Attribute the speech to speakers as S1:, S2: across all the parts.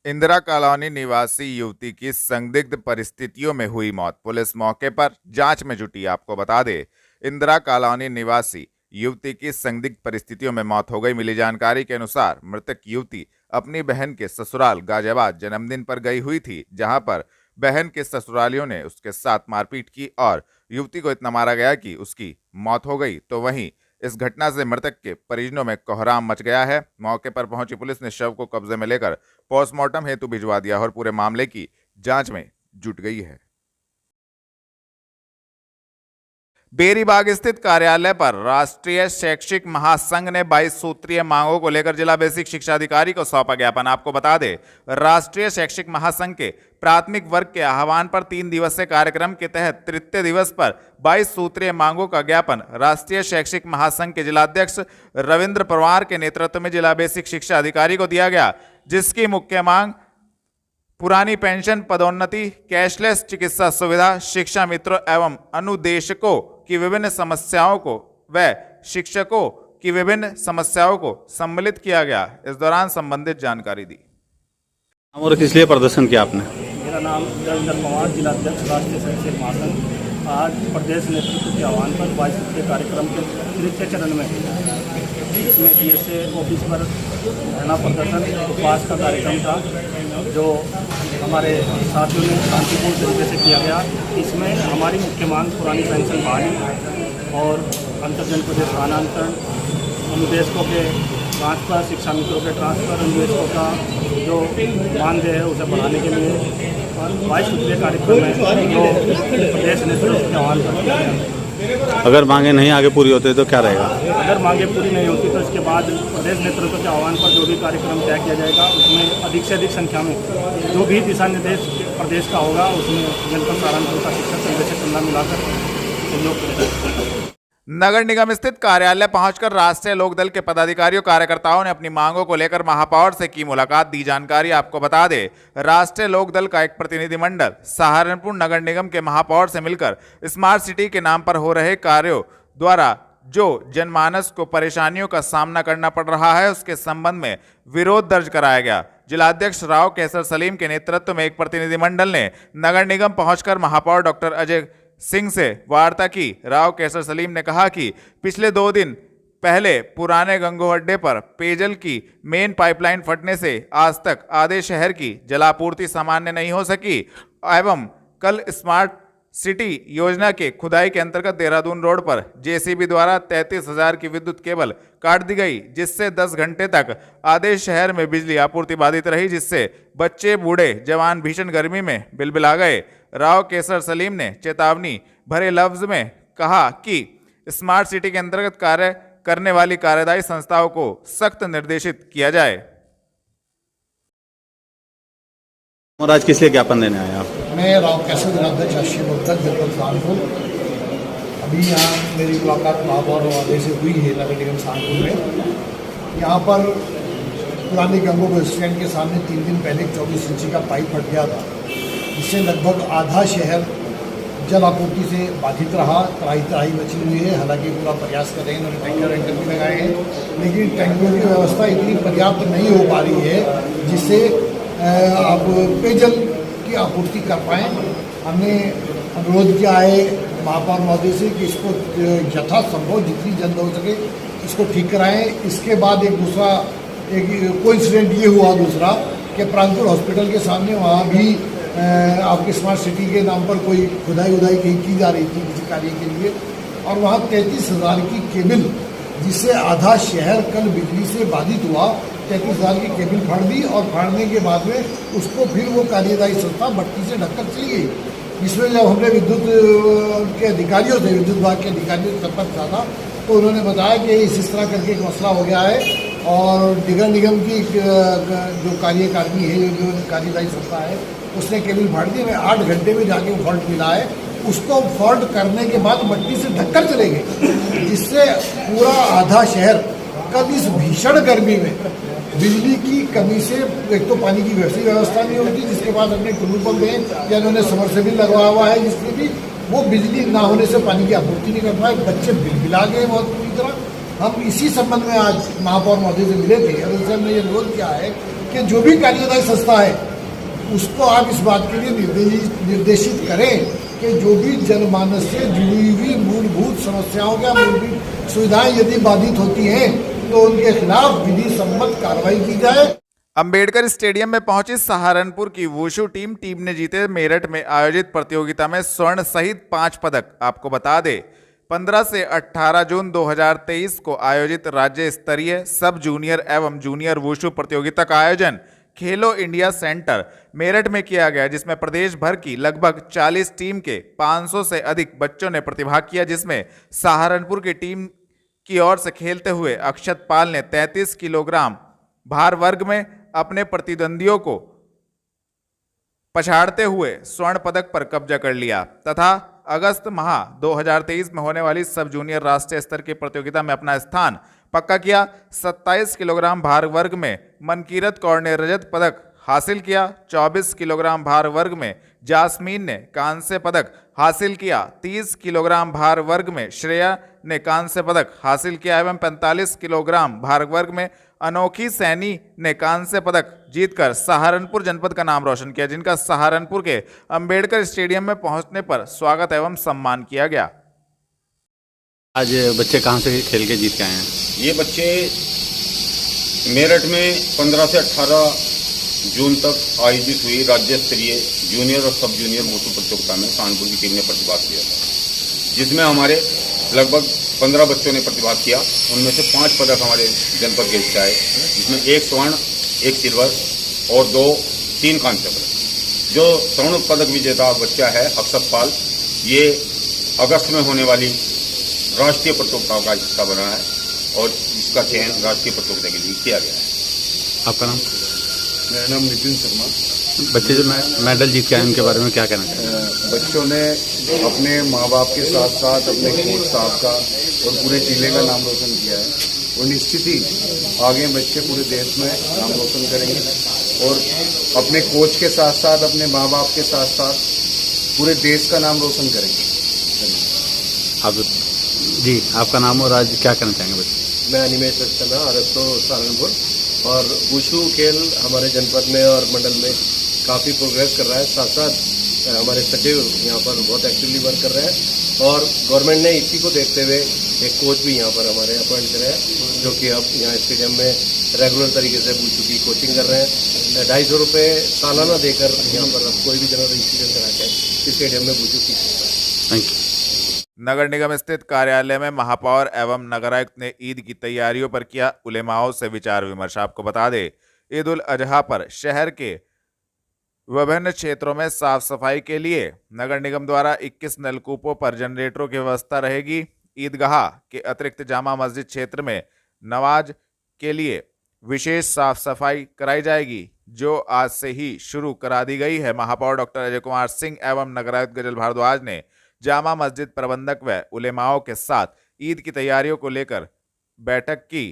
S1: Indira colony निवासी युवती की संदिग्ध परिस्थितियों में हुई मौत। पुलिस मौके पर जांच में जुटी। आपको बता दे, इंदिरा कॉलोनी निवासी युवती की संदिग्ध परिस्थितियों में मौत हो गई। मिली जानकारी के अनुसार मृतक युवती अपनी बहन के ससुराल गाजियाबाद जन्मदिन पर गई हुई थी, जहां पर बहन के ससुरालियों ने उसके साथ मारपीट की और युवती को इतना मारा गया कि उसकी मौत हो गई। तो वहीं इस घटना से मृतक के परिजनों में कोहराम मच गया है। मौके पर पहुंची पुलिस ने शव को कब्जे में लेकर पोस्टमार्टम हेतु भिजवा दिया और पूरे मामले की जांच में जुट गई है। बेरीबाग स्थित कार्यालय पर राष्ट्रीय शैक्षिक महासंघ ने 22 सूत्रीय मांगों को लेकर जिला बेसिक शिक्षा अधिकारी को सौंपा ज्ञापन। आपको बता दें, राष्ट्रीय शैक्षिक महासंघ के प्राथमिक वर्ग के आह्वान पर 3 दिवसीय कार्यक्रम के तहत तृतीय दिवस पर 22 सूत्रीय मांगों का ज्ञापन राष्ट्रीय शैक्षिक महासंघ के जिलाध्यक्ष रविंद्र पवार के नेतृत्व में जिला बेसिक शिक्षा अधिकारी को दिया गया, जिसकी मुख्य मांग पुरानी पेंशन, पदोन्नति, कैशलेस चिकित्सा सुविधा, शिक्षा मित्रों एवं अनुदेशकों की विभिन्न समस्याओं को व शिक्षकों की विभिन्न समस्याओं को सम्मिलित किया गया। इस दौरान संबंधित जानकारी दी।
S2: और किस लिए प्रदर्शन किया आपने?
S3: मेरा नाम रविंद्र पवार, जिलाध्यक्ष राष्ट्रीय शैक्षिक महासंघ। आज प्रदेश नेतृत्व के आह्वान पर 22 सूत्रीय कार्यक्रम के तृतीय चरण में इसमें DSA ऑफिस पर धरना प्रदर्शन उपवास का कार्यक्रम था, जो हमारे साथियों ने शांतिपूर्ण तरीके से किया गया। इसमें हमारी मुख्य मांग पुरानी पेंशन बहाली और अंतर्जनपदीय स्थानांतरण, अनुदेशकों के ट्रांसफ़र, शिक्षा मित्रों के ट्रांसफ़र, अनुदेशकों का जो मानदेय है उसे बढ़ाने के लिए 22 सूत्रीय कार्यक्रम है जो प्रदेश नेतृत्व के आह्वान पर किया गया।
S2: अगर मांगे नहीं आगे पूरी होती तो क्या रहेगा?
S3: अगर मांगे पूरी नहीं होती तो इसके बाद प्रदेश नेतृत्व के आह्वान पर जो भी कार्यक्रम तय किया जाएगा उसमें अधिक से अधिक संख्या में जो भी दिशा निर्देश प्रदेश का होगा उसमें जनपद सहारनपुर का शिक्षक संघ से चंदा मिलाकर सहयोग करेगा।
S1: नगर निगम स्थित कार्यालय पहुंचकर राष्ट्रीय लोकदल के पदाधिकारियों कार्यकर्ताओं ने अपनी मांगों को लेकर महापौर से की मुलाकात। दी जानकारी। आपको बता दें, राष्ट्रीय लोकदल का एक प्रतिनिधिमंडल सहारनपुर नगर निगम के महापौर से मिलकर स्मार्ट सिटी के नाम पर हो रहे कार्यों द्वारा जो जनमानस को परेशानियों का सामना करना पड़ रहा है उसके संबंध में विरोध दर्ज कराया गया। जिलाध्यक्ष राव केसर सलीम के नेतृत्व में एक प्रतिनिधिमंडल ने नगर निगम पहुंचकर महापौर डॉक्टर अजय सिंह से वार्ता की। राव केसर सलीम ने कहा कि पिछले 2 दिन पहले पुराने गंगो अड्डे पर पेयजल की मेन पाइपलाइन फटने से आज तक आधे शहर की जलापूर्ति सामान्य नहीं हो सकी एवं कल स्मार्ट सिटी योजना के खुदाई के अंतर्गत देहरादून रोड पर जेसीबी द्वारा 33,000 की विद्युत केबल काट दी गई, जिससे 10 घंटे तक आधे शहर में बिजली आपूर्ति बाधित रही, जिससे बच्चे, बूढ़े, जवान भीषण गर्मी में बिलबिला गए। राव केसर सलीम ने चेतावनी भरे लफ्ज में कहा कि स्मार्ट सिटी के अंतर्गत कार्य करने वाली कार्यदायी संस्थाओं को सख्त निर्देशित किया जाए।
S2: और आज किस लिए ज्ञापन देने आए आप?
S4: मैं राव केसर, जिलाध्यक्ष राष्ट्रीय लोकदल जनपद सहारनपुर। अभी यहाँ मेरी मुलाकात महापौर महोदय से हुई है नगर निगम सहारनपुर में। यहाँ पर पुरानी गंगो बस स्टैंड के सामने 3 दिन पहले 24 इंची का पाइप फट गया था, जिससे लगभग आधा शहर जल आपूर्ति से बाधित रहा। त्राही बची हुई है। हालांकि पूरा प्रयास कर रहे हैं, उन्होंने टैंकर भी लगाए हैं, लेकिन टैंकरों की व्यवस्था इतनी पर्याप्त नहीं हो पा रही है जिससे आप पेयजल की आपूर्ति कर पाएँ। हमने अनुरोध किया है महापौर महोदय से कि इसको यथासंभव जितनी जल्द हो सके इसको ठीक कराएं। इसके बाद एक कोइंसिडेंट ये हुआ दूसरा कि प्रांतपुर हॉस्पिटल के सामने वहाँ भी आपके स्मार्ट सिटी के नाम पर कोई खुदाई कहीं की जा रही थी किसी कार्य के लिए, और वहाँ 33,000 की केबल, जिससे आधा शहर कल बिजली से बाधित हुआ। 33,000 की केबल फाड़ दी और फाड़ने के बाद में उसको फिर वो कार्यदायी संस्था भट्टी से ढककर चली गई। इसमें जब हमने विद्युत के अधिकारियों से, विद्युत विभाग के अधिकारियों से संपर्क किया था तो उन्होंने बताया कि इस तरह करके एक मसला हो गया है और नगर निगम की जो कार्यकारिणी है, जो कार्यदायी संस्था है, उसने केबल फाड़ दी। मैं 8 घंटे में जाके वो फॉल्ट मिला है। उसको फॉल्ट करने के बाद भट्टी से ढककर चले गए, जिससे पूरा आधा शहर कल इस भीषण गर्मी में बिजली की कमी से, एक तो पानी की वैसी व्यवस्था नहीं होती, जिसके बाद हमने टुल्लू पंप है या उन्होंने समरसेबल लगवाया हुआ है, जिसमें भी वो बिजली ना होने से पानी की आपूर्ति नहीं कर पाए। बच्चे बिलबिला गए बहुत पूरी तरह। हम इसी संबंध में आज महापौर महोदय से मिले थे और उनसे हमने ये अनुरोध किया है कि जो भी कार्यदायी संस्था है उसको आप इस बात के लिए निर्देशित करें कि जो भी जनमानस से जुड़ी हुई मूलभूत समस्याओं या मूलभूत सुविधाएं यदि बाधित होती हैं तो उनके खिलाफ विधि सम्मत कार्रवाई की जाए।
S1: अंबेडकर स्टेडियम में पहुंची सहारनपुर की वुशु टीम ने जीते मेरठ में आयोजित प्रतियोगिता में स्वर्ण सहित 5 पदक। आपको बता दें 15 से 18 जून 2023 को आयोजित राज्य स्तरीय सब जूनियर एवं जूनियर वुशु प्रतियोगिता का आयोजन खेलो इंडिया सेंटर मेरठ में किया गया, जिसमें प्रदेश भर की लगभग 40 टीम के 500 से अधिक बच्चों ने प्रतिभाग किया, जिसमें सहारनपुर की टीम की ओर से खेलते हुए अक्षत पाल ने 33 किलोग्राम भार वर्ग में अपने प्रतिद्वंदियों को पछाड़ते हुए स्वर्ण पदक पर कब्जा कर लिया तथा अगस्त माह 2023 में होने वाली सब जूनियर राष्ट्रीय स्तर की प्रतियोगिता में अपना स्थान पक्का किया। 27 किलोग्राम भार वर्ग में मनकीरत कौर ने रजत पदक हासिल किया। 24 किलोग्राम भार वर्ग में जासमीन ने कांस्य पदक हासिल किया। 30 किलोग्राम भार वर्ग में श्रेया ने कांस्य पदक हासिल किया एवं 45 किलोग्राम भार वर्ग में अनोखी सैनी ने कांस्य पदक जीतकर सहारनपुर जनपद का नाम रोशन किया, जिनका सहारनपुर के अंबेडकर स्टेडियम में पहुंचने पर स्वागत एवं सम्मान किया गया।
S2: आज बच्चे कहाँ से खेल के जीत के आए हैं?
S5: ये बच्चे मेरठ में 15 से 18 जून तक आयोजित हुई राज्य स्तरीय जूनियर और सब जूनियर वुशु प्रतियोगिता में सहारनपुर की टीम ने प्रतिभाग किया था, जिसमें हमारे लगभग 15 बच्चों ने प्रतिभाग किया। उनमें से 5 पदक हमारे जनपद के हिस्से आए, जिसमें 1 स्वर्ण, 1 सिल्वर और 3 कांस्य पदक। जो स्वर्ण पदक विजेता बच्चा है अक्षत पाल, ये अगस्त में होने वाली राष्ट्रीय प्रतियोगिताओं का हिस्सा बना है और इसका चयन राष्ट्रीय प्रतियोगिता के लिए किया गया है।
S2: आपका नाम?
S6: मेरा नाम नितिन शर्मा।
S2: बच्चे जो मेडल जीत के आए उनके बारे में क्या कहना चाहिए?
S6: बच्चों ने अपने माँ बाप के साथ साथ अपने कोच साहब का और पूरे जिले का नाम रोशन किया है और निश्चित ही आगे बच्चे पूरे देश में नाम रोशन करेंगे और अपने कोच के साथ साथ अपने माँ बाप के साथ साथ पूरे देश का नाम रोशन करेंगे।
S2: आप जी, आपका नाम और आज क्या कहना चाहेंगे बच्चे?
S7: मैं अनिमेश सक्सेना अरस्तो सहारनपुर। और वुशु खेल हमारे जनपद में और मंडल में काफ़ी प्रोग्रेस कर रहा है। साथ साथ हमारे सचिव यहाँ पर बहुत एक्टिवली वर्क कर रहे हैं और गवर्नमेंट ने इसी को देखते हुए एक कोच भी यहाँ पर हमारे अपॉइंट करे हैं, जो कि अब यहाँ स्टेडियम में रेगुलर तरीके से वुशु की कोचिंग कर रहे हैं। 250 रुपये सालाना देकर यहाँ पर अब कोई भी जनरल रजिस्ट्रेशन करा के इस स्टेडियम में वुशु सीख सकता है।
S2: Thank you.
S1: नगर निगम स्थित कार्यालय में महापौर एवं नगरायुक्त ने ईद की तैयारियों पर किया उलेमाओं से विचार विमर्श। आपको बता दें ईद उल अजहा पर शहर के विभिन्न क्षेत्रों में साफ सफाई के लिए नगर निगम द्वारा 21 नलकूपों पर जनरेटरों की व्यवस्था रहेगी। ईदगाह के अतिरिक्त जामा मस्जिद क्षेत्र में नमाज के लिए विशेष साफ सफाई कराई जाएगी, जो आज से ही शुरू करा दी गई है। महापौर डॉक्टर अजय कुमार सिंह एवं नगरायुक्त गजल भारद्वाज ने जामा मस्जिद प्रबंधक व उलेमाओं के साथ ईद की तैयारियों को लेकर बैठक की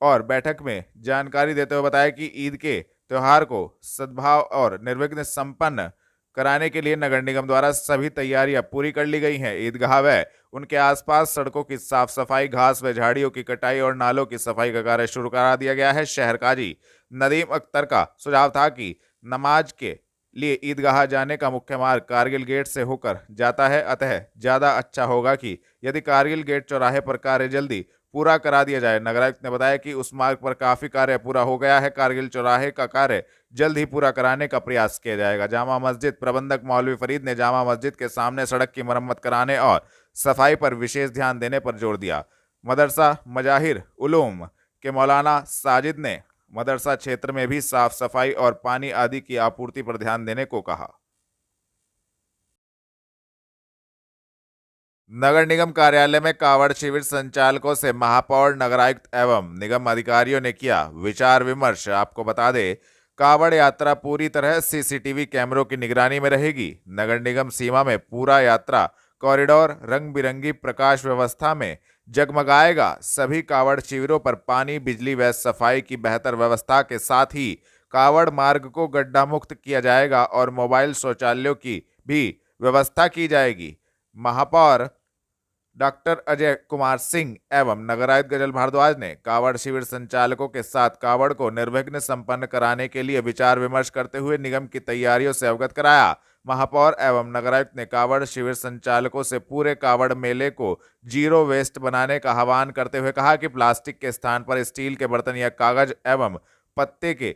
S1: और बैठक में जानकारी देते हुए बताया कि ईद के त्यौहार को सद्भाव और निर्विघ्न संपन्न कराने के लिए नगर निगम द्वारा सभी तैयारियां पूरी कर ली गई हैं। ईदगाह व उनके आसपास सड़कों की साफ सफाई, घास व झाड़ियों की कटाई और नालों की सफाई का कार्य शुरू करा दिया गया है। शहर काजी नदीम अख्तर का सुझाव था कि नमाज के लिए ईदगाह जाने का मुख्य मार्ग कारगिल गेट से होकर जाता है, अतः ज़्यादा अच्छा होगा कि यदि कारगिल गेट चौराहे पर कार्य जल्दी पूरा करा दिया जाए। नगरायुक्त ने बताया कि उस मार्ग पर काफ़ी कार्य पूरा हो गया है। कारगिल चौराहे का कार्य जल्द ही पूरा कराने का प्रयास किया जाएगा। जामा मस्जिद प्रबंधक मौलवी फरीद ने जामा मस्जिद के सामने सड़क की मरम्मत कराने और सफाई पर विशेष ध्यान देने पर जोर दिया। मदरसा मजाहिर उलूम के मौलाना साजिद ने मदरसा क्षेत्र में भी साफ सफाई और पानी आदि की आपूर्ति पर ध्यान देने को कहा। नगर निगम कार्यालय में कावड़ शिविर संचालकों से महापौर, नगरायुक्त एवं निगम अधिकारियों ने किया विचार विमर्श। आपको बता दें कावड़ यात्रा पूरी तरह सीसीटीवी कैमरों की निगरानी में रहेगी। नगर निगम सीमा में पूरा यात्रा कॉरिडोर रंग बिरंगी प्रकाश व्यवस्था में जगमगाएगा। सभी कावड़ शिविरों पर पानी, बिजली व सफाई की बेहतर व्यवस्था के साथ ही कावड़ मार्ग को गड्ढा मुक्त किया जाएगा और मोबाइल शौचालयों की भी व्यवस्था की जाएगी। महापौर डॉक्टर अजय कुमार सिंह एवं नगरायुक्त गजल भारद्वाज ने कावड़ शिविर संचालकों के साथ कावड़ को निर्विघ्न संपन्न कराने के लिए विचार विमर्श करते हुए निगम की तैयारियों से अवगत कराया। महापौर एवं नगरायुक्त ने कावड़ शिविर संचालकों से पूरे कावड़ मेले को जीरो वेस्ट बनाने का आह्वान करते हुए कहा कि प्लास्टिक के स्थान पर स्टील के बर्तन या कागज एवं पत्ते के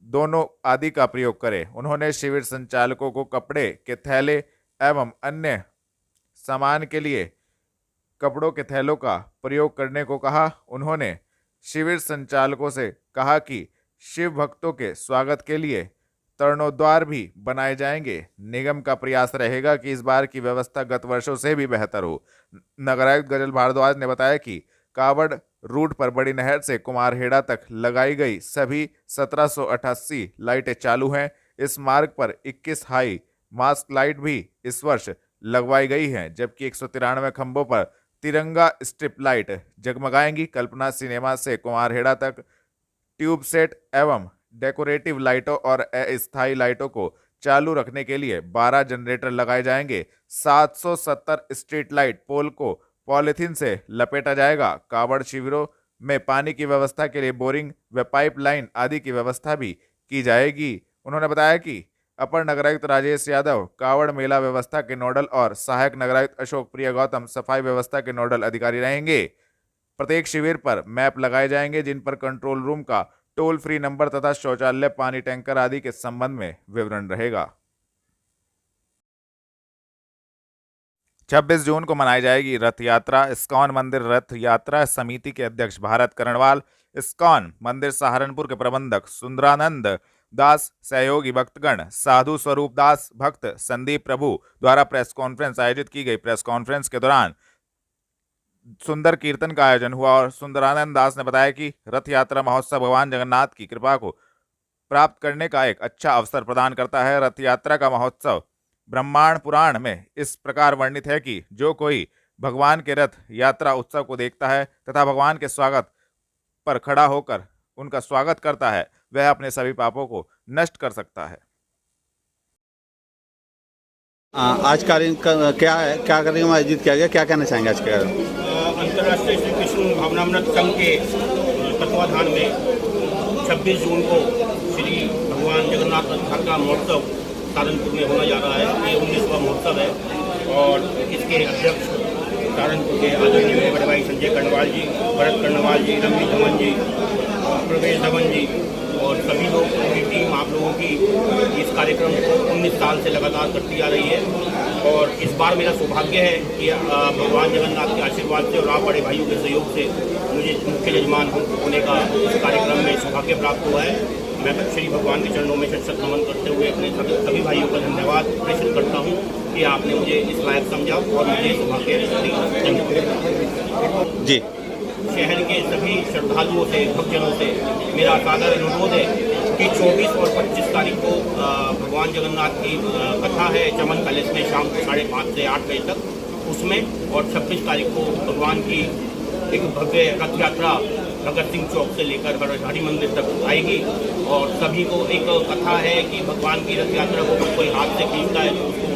S1: दोनों आदि का प्रयोग करें। उन्होंने शिविर संचालकों को कपड़े के थैले एवं अन्य सामान के लिए कपड़ों के थैलों का प्रयोग करने को कहा। उन्होंने शिविर संचालकों से कहा कि शिव भक्तों के स्वागत के लिए तरणोद्वार भी बनाए जाएंगे। निगम का प्रयास रहेगा कि इस बार की व्यवस्था गत वर्षों से भी बेहतर हो। नगरायुक्त गजल भारद्वाज ने बताया कि कावड़ रूट पर बड़ी नहर से कुमारहेड़ा तक लगाई गई सभी 1788 लाइटें चालू हैं। इस मार्ग पर 21 हाई मास्क लाइट भी इस वर्ष लगवाई गई हैं, जबकि 193 खंभों पर तिरंगा स्ट्रिप लाइट जगमगाएंगी। कल्पना सिनेमा से कुमारहेड़ा तक ट्यूब सेट एवं डेकोरेटिव लाइटों और अस्थायी लाइटों को चालू रखने के लिए 12 जनरेटर लगाए जाएंगे। 770 स्ट्रीट लाइट पोल को पॉलिथीन से लपेटा जाएगा। कावड़ शिविरों में पानी की व्यवस्था के लिए बोरिंग व पाइपलाइन आदि की व्यवस्था भी की जाएगी। उन्होंने बताया कि अपर नगरायुक्त राजेश यादव कावड़ मेला व्यवस्था के नोडल और सहायक नगरायुक्त अशोक प्रिय गौतम सफाई व्यवस्था के नोडल अधिकारी रहेंगे। प्रत्येक शिविर पर मैप लगाए जाएंगे जिन पर कंट्रोल रूम का टोल फ्री नंबर तथा शौचालय, पानी टैंकर आदि के संबंध में विवरण रहेगा। 26 जून को मनाई जाएगी रथ यात्रा। इस्कॉन मंदिर रथ यात्रा समिति के अध्यक्ष भारत करणवाल, इस्कॉन मंदिर सहारनपुर के प्रबंधक सुंदरानंद दास, सहयोगी भक्तगण साधु स्वरूप दास, भक्त संदीप प्रभु द्वारा प्रेस कॉन्फ्रेंस आयोजित की गई। प्रेस कॉन्फ्रेंस के दौरान सुंदर कीर्तन का आयोजन हुआ और सुंदरानंद दास ने बताया कि रथ यात्रा महोत्सव भगवान जगन्नाथ की कृपा को प्राप्त करने का एक अच्छा अवसर प्रदान करता है। रथ यात्रा का महोत्सव ब्रह्मांड पुराण में इस प्रकार वर्णित है कि जो कोई भगवान के रथ यात्रा उत्सव को देखता है तथा भगवान के स्वागत पर खड़ा होकर उनका स्वागत करता है, वह अपने सभी पापों को नष्ट कर सकता है।
S2: आज क्या है, क्या कार्यक्रम आयोजित किया गया, क्या कहना चाहेंगे आज के?
S3: अंतर्राष्ट्रीय श्री कृष्ण भावनामृत संघ के तत्वाधान में 26 जून को श्री भगवान जगन्नाथ रथ यात्रा महोत्सव सहारनपुर में होना जा रहा है। ये 19वां महोत्सव है और इसके अध्यक्ष सहारनपुर के आदरणीय बड़े भाई संजय कर्णवाल जी, भरत कर्णवाल जी, रमनी धवन जी, प्रवेश धवन जी और सभी लोग, पूरी टीम आप लोगों की इस कार्यक्रम को 19 साल से लगातार करती आ रही है। और इस बार मेरा सौभाग्य है कि भगवान जगन्नाथ के आशीर्वाद से और आप बड़े भाइयों के सहयोग से मुझे मुख्य यजमान होने का इस कार्यक्रम में सौभाग्य प्राप्त हुआ है। मैं श्री भगवान के चरणों में शत नमन करते हुए अपने सभी भाइयों का धन्यवाद प्रेषित करता हूँ कि आपने मुझे इस लायक समझा और मुझे सौभाग्य
S2: जी।
S3: शहर के सभी श्रद्धालुओं से, भक्तजनों से मेरा सादर अनुरोध है कि 24 और 25 तारीख को भगवान जगन्नाथ की कथा है चमन पैलेस में शाम को 5:30 से 8 बजे तक उसमें, और 26 तारीख को भगवान की एक भव्य रथ यात्रा भगत सिंह चौक से लेकर हरि मंदिर तक आएगी। और सभी को एक कथा है कि भगवान की रथ यात्रा को कोई हाथ से खींचता है तो उसको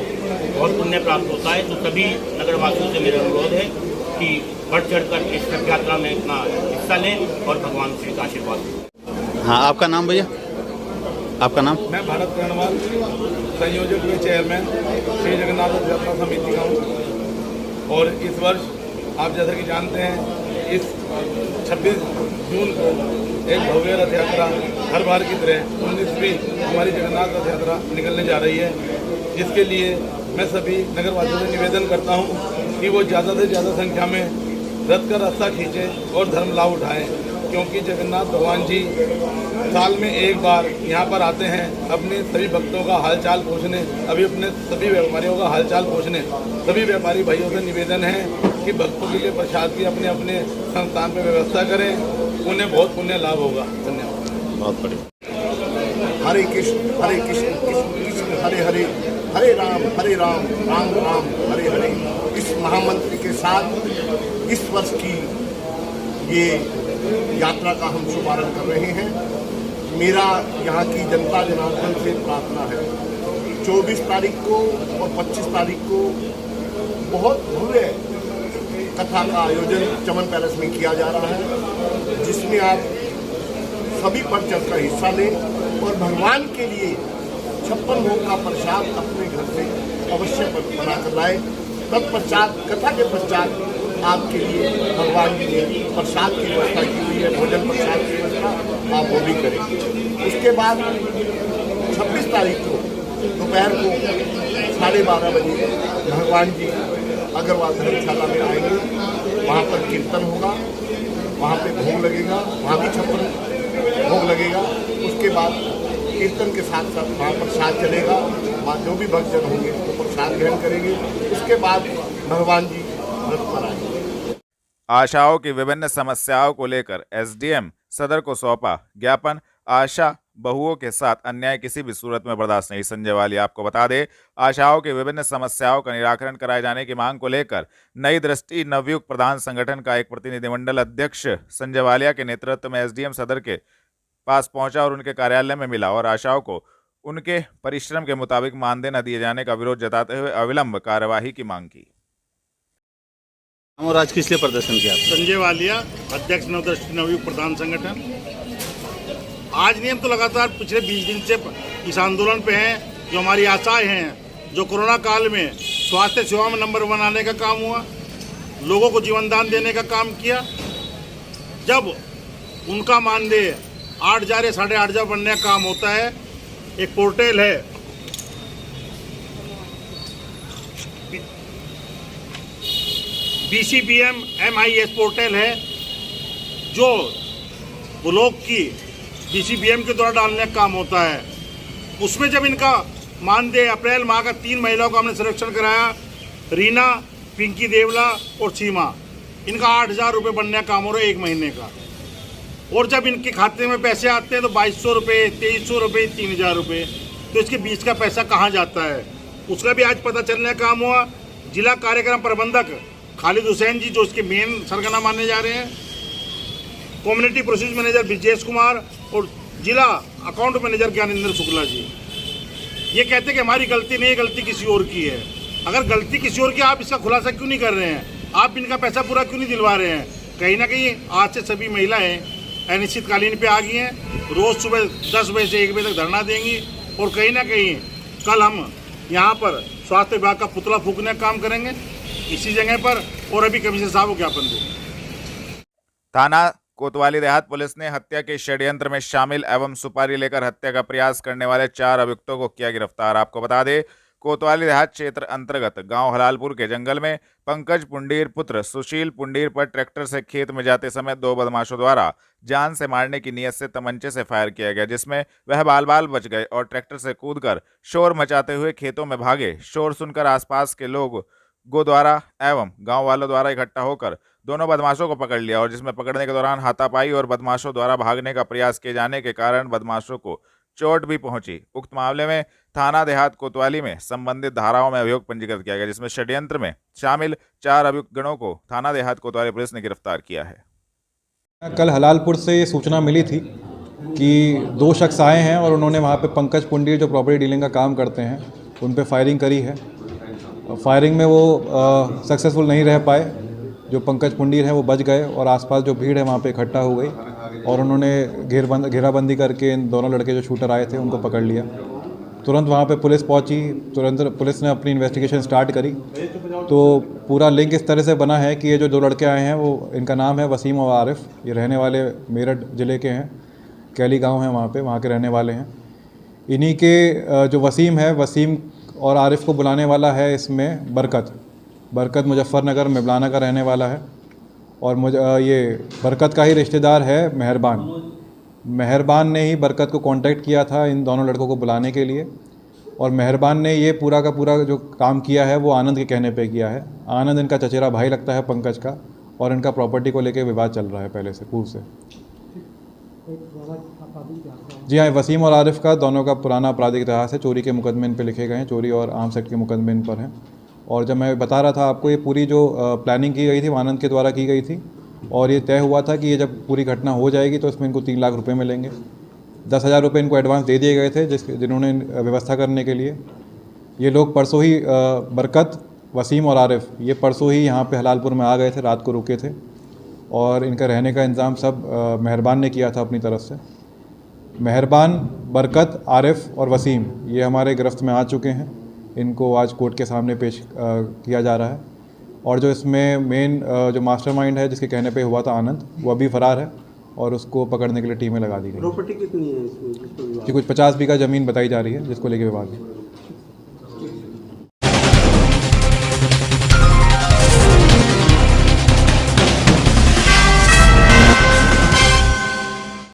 S3: बहुत पुण्य प्राप्त होता है। तो सभी नगरवासियों से मेरा अनुरोध है कि बढ़ चढ़ कर इस रथ यात्रा में अपना हिस्सा लें और भगवान श्री का आशीर्वाद लें।
S2: हाँ, आपका नाम भैया? आपका नाम?
S8: मैं भारत करणवाल, संयोजक व चेयरमैन श्री जगन्नाथ रथ यात्रा समिति का हूँ। और इस वर्ष आप जैसा कि जानते हैं इस 26 जून को एक भव्य रथ यात्रा हर बार की तरह 19वीं हमारी जगन्नाथ रथ यात्रा निकलने जा रही है, जिसके लिए मैं सभी नगरवासियों से निवेदन करता हूं कि वो ज़्यादा से ज़्यादा संख्या में रथ का रास्ता खींचें और धर्म लाभ उठाएं, क्योंकि जगन्नाथ भगवान जी साल में एक बार यहाँ पर आते हैं अपने सभी भक्तों का हालचाल पूछने, अभी अपने सभी व्यापारियों का हालचाल पूछने। सभी व्यापारी भाइयों से निवेदन है कि भक्तों के लिए प्रसाद की अपने अपने संस्थान पर व्यवस्था करें, उन्हें बहुत पुण्य लाभ होगा। धन्यवाद।
S2: बहुत बढ़िया।
S4: हरे कृष्ण कृष्ण कृष्ण हरे हरे, हरे राम राम राम हरे हरे। इस महामंत्र के साथ इस वर्ष की ये यात्रा का हम शुभारंभ कर रहे हैं। मेरा यहाँ की जनता जनार्दन से प्रार्थना है 24 तारीख को और 25 तारीख को बहुत भव्य कथा का आयोजन चमन पैलेस में किया जा रहा है, जिसमें आप सभी बढ़ चढ़ कर हिस्सा लें और भगवान के लिए 56 भोग का प्रसाद अपने घर से अवश्य बना कर लाए। तत्पश्चात कथा के पश्चात आपके लिए भगवान जी ने प्रसाद की व्यवस्था की हुई है, भोजन प्रसाद की व्यवस्था आप वो भी करें। उसके बाद 26 तारीख को दोपहर को 12:30 बजे भगवान जी अग्रवाल धर्मशाला में आएंगे। वहाँ पर कीर्तन होगा, वहाँ पे भोग लगेगा, वहाँ भी 56 भोग लगेगा। उसके बाद कीर्तन के साथ साथ वहाँ प्रसाद चलेगा, वहाँ जो भी भक्तजन होंगे वो प्रसाद ग्रहण करेंगे। उसके बाद भगवान जी रथ पर आएंगे।
S1: आशाओं की विभिन्न समस्याओं को लेकर एसडीएम सदर को सौंपा ज्ञापन। आशा बहुओं के साथ अन्याय किसी भी सूरत में बर्दाश्त नहीं। संजय वालिया आपको बता दें, आशाओं की विभिन्न समस्याओं का निराकरण कराए जाने की मांग को लेकर नई दृष्टि नवयुक्त प्रधान संगठन का एक प्रतिनिधिमंडल अध्यक्ष संजय वालिया के नेतृत्व में एसडीएम सदर के पास पहुंचा और उनके कार्यालय में मिला और आशाओं को उनके परिश्रम के मुताबिक मानदेय न दिए जाने का विरोध जताते हुए अविलंब कार्यवाही की मांग की।
S2: और आज किस लिए प्रदर्शन किया?
S9: संजय वालिया, अध्यक्ष नवदृष्टि नवयुक्त प्रधान संगठन। आज नहीं, हम तो लगातार पिछले 20 दिन से इस आंदोलन पे हैं। जो हमारी आशाएं हैं, जो कोरोना काल में स्वास्थ्य सेवा में नंबर 1 आने का काम हुआ, लोगों को जीवन दान देने का काम किया, जब उनका मानदेय 8,000 या 8,500 बनने का काम होता है। एक पोर्टल है BCBM MIS पोर्टल है, जो ब्लॉक की BCBM के द्वारा डालने का काम होता है। उसमें जब इनका मानदेय अप्रैल माह का 3 महिलाओं का हमने सर्वेक्षण कराया, रीना, पिंकी देवला और सीमा, इनका 8,000 रुपये बनने का काम हो रहा है 1 महीने का। और जब इनके खाते में पैसे आते हैं तो 2,200 रुपये, 2,300 रुपये, 3,000 रुपये, तो इसके बीच का पैसा कहाँ जाता है, उसका भी आज पता चलने का काम हुआ। जिला कार्यक्रम प्रबंधक खालिद हुसैन जी, जो इसके मेन सरगना माने जा रहे हैं, community process manager Brijesh Kumar और जिला अकाउंट मैनेजर ज्ञानेंद्र शुक्ला जी, ये कहते हैं कि हमारी गलती नहीं है, गलती किसी और की है। अगर गलती किसी और की, आप इसका खुलासा क्यों नहीं कर रहे हैं? आप इनका पैसा पूरा क्यों नहीं दिलवा रहे हैं? कहीं ना कहीं आज से सभी महिलाएं अनिश्चितकालीन पे आ गई हैं। रोज़ सुबह 10 बजे से 1 बजे तक धरना देंगी और कहीं ना कहीं कल हम यहाँ पर स्वास्थ्य विभाग का पुतला फूकने का काम करेंगे इसी जगह पर, और अभी कमिश्नर साहब को ज्ञापन देंगे।
S1: थाना कोतवाली देहात पुलिस ने हत्या के षड्यंत्र में शामिल एवं सुपारी लेकर हत्या का प्रयास करने वाले 4 अभियुक्तों को किया गिरफ्तार। आपको बता दें, कोतवाली देहात क्षेत्र अंतर्गत गांव हलालपुर के जंगल में पंकज पुंडीर पुत्र सुशील पुंडीर पर ट्रैक्टर से खेत में जाते समय 2 बदमाशों द्वारा जान से मारने की नीयत से तमंचे से फायर किया गया, जिसमें वह बाल बच गए और ट्रैक्टर से कूदकर शोर मचाते हुए खेतों में भागे। शोर सुनकर आसपास के लोग द्वारा एवं गांव वालों द्वारा इकट्ठा होकर दोनों बदमाशों को पकड़ लिया और जिसमें पकड़ने के दौरान हाथापाई और बदमाशों द्वारा भागने का प्रयास किए जाने के कारण बदमाशों को चोट भी पहुंची। उक्त मामले में थाना देहात कोतवाली में संबंधित धाराओं में अभियोग पंजीकृत किया गया, जिसमें षड्यंत्र में शामिल 4 अभियुक्त गणों को थाना देहात कोतवाली पुलिस ने गिरफ्तार किया है।
S10: कल हलालपुर से ये सूचना मिली थी कि 2 शख्स आए हैं और उन्होंने वहाँ पे पंकज पुंडीर, जो प्रॉपर्टी डीलिंग का काम करते हैं, उन पे फायरिंग करी है। फायरिंग में वो सक्सेसफुल नहीं रह पाए। जो पंकज पुंडीर हैं वो बच गए और आसपास जो भीड़ है वहाँ पे इकट्ठा हो गई और उन्होंने घेराबंदी करके इन दोनों लड़के जो शूटर आए थे उनको पकड़ लिया। तुरंत वहाँ पे पुलिस पहुँची, तुरंत पुलिस ने अपनी इन्वेस्टिगेशन स्टार्ट करी। तो पूरा लिंक इस तरह से बना है कि ये जो 2 लड़के आए हैं, वो इनका नाम है वसीम और आरिफ। ये रहने वाले मेरठ ज़िले के हैं, कैली गाँव है वहाँ के रहने वाले हैं। इन्हीं के जो वसीम है, वसीम और आरिफ को बुलाने वाला है इसमें बरकत मुजफ्फरनगर मेबलाना का रहने वाला है। और ये बरकत का ही रिश्तेदार है मेहरबान ने ही बरकत को कांटेक्ट किया था इन दोनों लड़कों को बुलाने के लिए। और मेहरबान ने ये पूरा का पूरा जो काम किया है वो आनंद के कहने पे किया है। आनंद इनका चचेरा भाई लगता है पंकज का, और इनका प्रॉपर्टी को लेकर विवाद चल रहा है पहले से, पूर्व से। जी हाँ, वसीम और आरिफ का दोनों का पुराना आपराधिक इतिहास है। चोरी के मुकदमे इन पर लिखे गए हैं, चोरी और आर्म्स एक्ट के मुकदमे इन पर हैं। और जब मैं बता रहा था आपको, ये पूरी जो प्लानिंग की गई थी वो आनंद के द्वारा की गई थी और ये तय हुआ था कि ये जब पूरी घटना हो जाएगी तो इसमें इनको 3 लाख रुपए मिलेंगे। 10,000 रुपये इनको एडवांस दे दिए गए थे जिन्होंने व्यवस्था करने के लिए। ये लोग परसों ही बरकत वसीम और आरिफ ये परसों ही यहाँ पे हलालपुर में आ गए थे, रात को रुके थे और इनका रहने का इंतज़ाम सब मेहरबान ने किया था अपनी तरफ से। मेहरबान, बरकत, आरिफ और वसीम ये हमारे गिरफ्त में आ चुके हैं। इनको आज कोर्ट के सामने पेश किया जा रहा है और जो इसमें मेन जो मास्टरमाइंड है जिसके कहने पे हुआ था आनंद, वो अभी फ़रार है और उसको पकड़ने के लिए टीमें लगा दी गई।
S2: प्रॉपर्टी कितनी है इसमें?
S10: कि कुछ 50 बीघा ज़मीन बताई जा रही है जिसको लेके विवाद है।